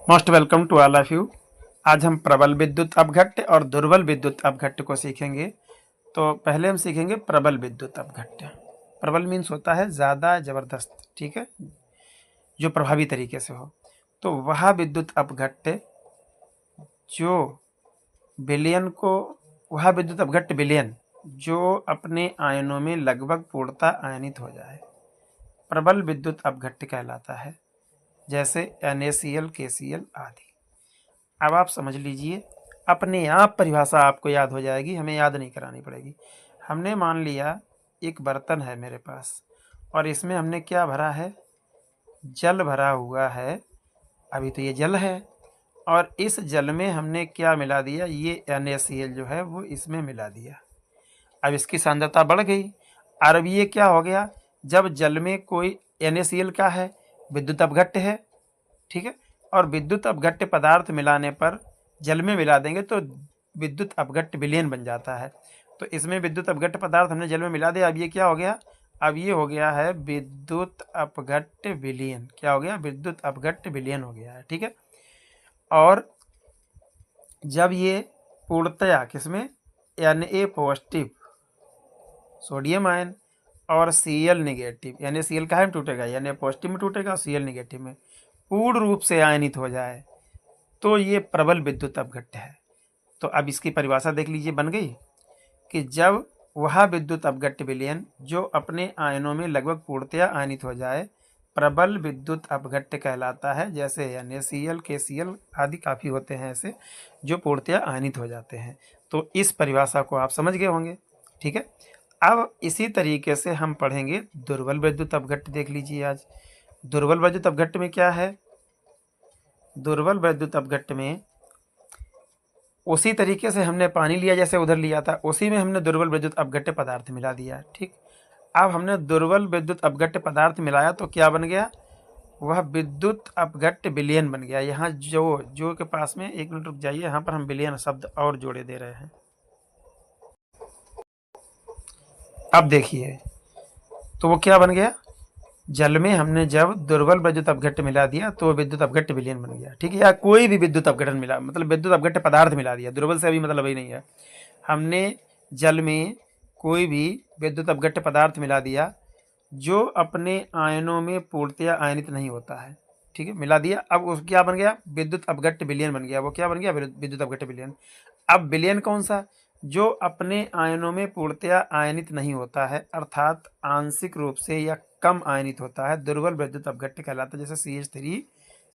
Most welcome to all of you. आज हम प्रबल विद्युत अपघट्य और दुर्बल विद्युत अपघट्य को सीखेंगे। तो पहले हम सीखेंगे प्रबल विद्युत अपघट्य। प्रबल मीन्स होता है ज़्यादा ज़बरदस्त, ठीक है, जो प्रभावी तरीके से हो। तो वह विद्युत अपघट्य जो विलयन को वह विद्युत अपघट्य विलयन जो अपने आयनों में लगभग पूर्णतः आयनित हो जाए, प्रबल विद्युत अपघट्य कहलाता है। जैसे NaCl, KCl आदि। अब आप समझ लीजिए, अपने आप परिभाषा आपको याद हो जाएगी, हमें याद नहीं करानी पड़ेगी। हमने मान लिया एक बर्तन है मेरे पास और इसमें हमने क्या भरा है, जल भरा हुआ है। अभी तो ये जल है और इस जल में हमने क्या मिला दिया, ये NaCl जो है वो इसमें मिला दिया। अब इसकी सांद्रता बढ़ गई और अब ये क्या हो गया, जब जल में कोई NaCl क्या है, विद्युत अपघट्य है, ठीक है। और विद्युत अपघट्य पदार्थ मिलाने पर जल में मिला देंगे तो विद्युत अपघट्य विलयन बन जाता है। तो इसमें विद्युत अपघट्य पदार्थ हमने जल में मिला दिया। अब ये क्या हो गया, अब ये हो गया है विद्युत अपघट्य विलयन। क्या हो गया, विद्युत अपघट्य विलयन हो गया है, ठीक है। और जब ये पूर्णतया किसमें, Na पॉजिटिव सोडियम आयन और Cl निगेटिव, यानी Cl का है में टूटेगा, यानी पॉजिटिव में टूटेगा और Cl निगेटिव में पूर्ण रूप से आयनित हो जाए, तो ये प्रबल विद्युत अपघट्य है। तो अब इसकी परिभाषा देख लीजिए, बन गई कि जब वह विद्युत अपघट्य विलयन जो अपने आयनों में लगभग पूर्णतया आयनित हो जाए, प्रबल विद्युत अपघट्य कहलाता है। जैसे NaCl, KCl आदि काफ़ी होते हैं ऐसे जो पूर्णतया आयनित हो जाते हैं। तो इस परिभाषा को आप समझ गए होंगे, ठीक है। अब इसी तरीके से हम पढ़ेंगे दुर्बल विद्युत अपघट्य। देख लीजिए आज दुर्बल विद्युत अपघट्य में क्या है, दुर्बल विद्युत अपघट्य में उसी तरीके से हमने पानी लिया जैसे उधर लिया था, उसी में हमने दुर्बल विद्युत अपघट्य पदार्थ मिला दिया, ठीक। अब हमने दुर्बल विद्युत अपघट्य पदार्थ मिलाया तो क्या बन गया, वह विद्युत अपघट्य विलयन बन गया। यहाँ जो के पास में, एक मिनट रुक जाइए, यहाँ पर हम विलयन शब्द और जोड़े दे रहे हैं। अब देखिए, तो वो क्या बन गया, जल में हमने जब दुर्बल विद्युत अपघट्य मिला दिया तो विद्युत अपघट्य विलयन बन गया, ठीक है। या कोई भी विद्युत अपघटन मिला, मतलब विद्युत अपघट्य पदार्थ मिला दिया, दुर्बल से अभी मतलब ही नहीं है। हमने जल में कोई भी विद्युत अपघट्य पदार्थ मिला दिया जो अपने आयनों में पूर्णतया आयनित नहीं होता है, ठीक है, मिला दिया। अब उस क्या बन गया, विद्युत अपघट्य विलयन बन गया। वो क्या बन गया, विद्युत अपघट्य विलयन। अब विलयन कौन सा, जो अपने आयनों में पूर्णतया आयनित नहीं होता है, अर्थात आंशिक रूप से या कम आयनित होता है, दुर्बल विद्युत अपघट्य कहलाता है। जैसे CH3